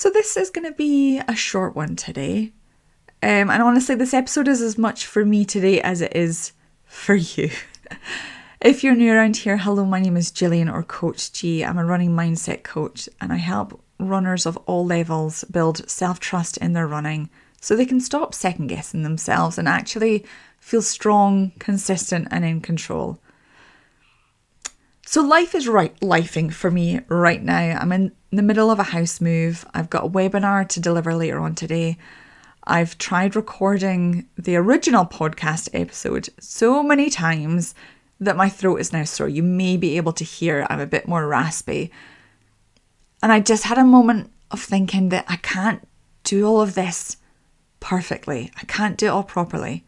So this is going to be a short one today. And honestly, this episode is as much for me today as it is for you. If you're new around here, hello, my name is Gillian, or Coach G. I'm a running mindset coach, and I help runners of all levels build self-trust in their running so they can stop second-guessing themselves and actually feel strong, consistent, and in control. So life is lifing for me right now. I'm in the middle of a house move. I've got a webinar to deliver later on today. I've tried recording the original podcast episode so many times that my throat is now sore. You may be able to hear I'm a bit more raspy. And I just had a moment of thinking that I can't do all of this perfectly. I can't do it all properly.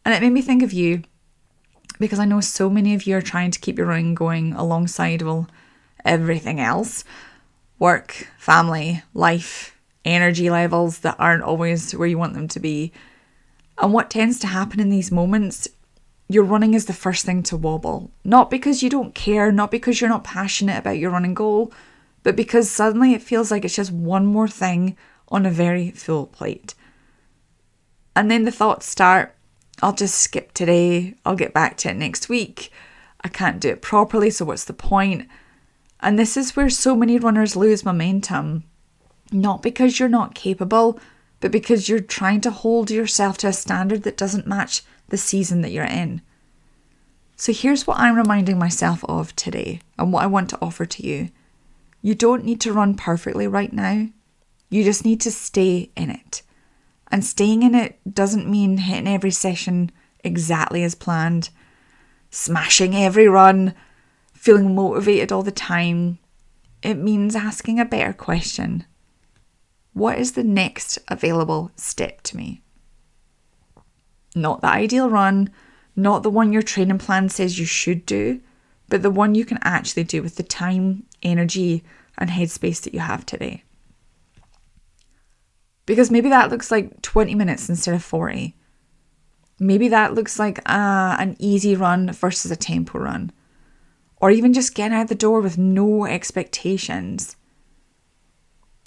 And it made me think of you, because I know so many of you are trying to keep your running going alongside, well, everything else. Work, family, life, energy levels that aren't always where you want them to be. And what tends to happen in these moments, your running is the first thing to wobble. Not because you don't care, not because you're not passionate about your running goal, but because suddenly it feels like it's just one more thing on a very full plate. And then the thoughts start, I'll just skip today, I'll get back to it next week, I can't do it properly, so what's the point? And this is where so many runners lose momentum. Not because you're not capable, but because you're trying to hold yourself to a standard that doesn't match the season that you're in. So here's what I'm reminding myself of today and what I want to offer to you. You don't need to run perfectly right now. You just need to stay in it. And staying in it doesn't mean hitting every session exactly as planned, smashing every run, feeling motivated all the time. It means asking a better question. What is the next available step to me? Not the ideal run, not the one your training plan says you should do, but the one you can actually do with the time, energy, and headspace that you have today. Because maybe that looks like 20 minutes instead of 40. Maybe that looks like an easy run versus a tempo run. Or even just getting out the door with no expectations.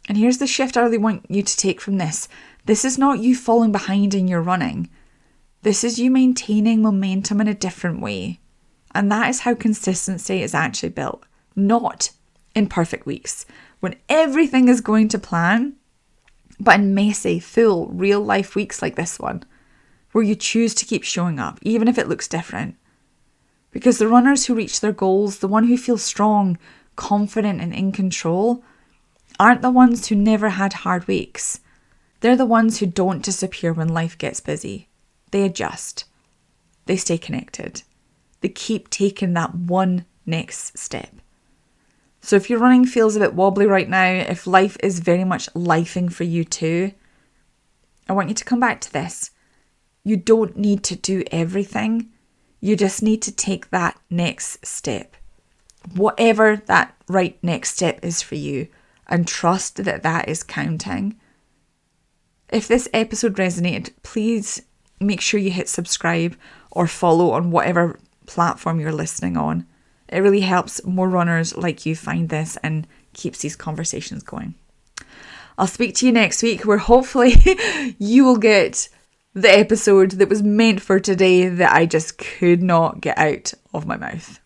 And here's the shift I really want you to take from this. This is not you falling behind in your running. This is you maintaining momentum in a different way. And that is how consistency is actually built. Not in perfect weeks, when everything is going to plan, but in messy, full, real life weeks like this one, where you choose to keep showing up, even if it looks different. Because the runners who reach their goals, the one who feels strong, confident, and in control, aren't the ones who never had hard weeks. They're the ones who don't disappear when life gets busy. They adjust. They stay connected. They keep taking that one next step. So if your running feels a bit wobbly right now, if life is very much lifing for you too, I want you to come back to this. You don't need to do everything. You just need to take that next step. Whatever that right next step is for you, and trust that that is counting. If this episode resonated, please make sure you hit subscribe or follow on whatever platform you're listening on. It really helps more runners like you find this and keeps these conversations going. I'll speak to you next week, where hopefully you will get the episode that was meant for today that I just could not get out of my mouth.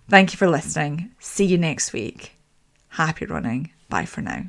Thank you for listening. See you next week. Happy running. Bye for now.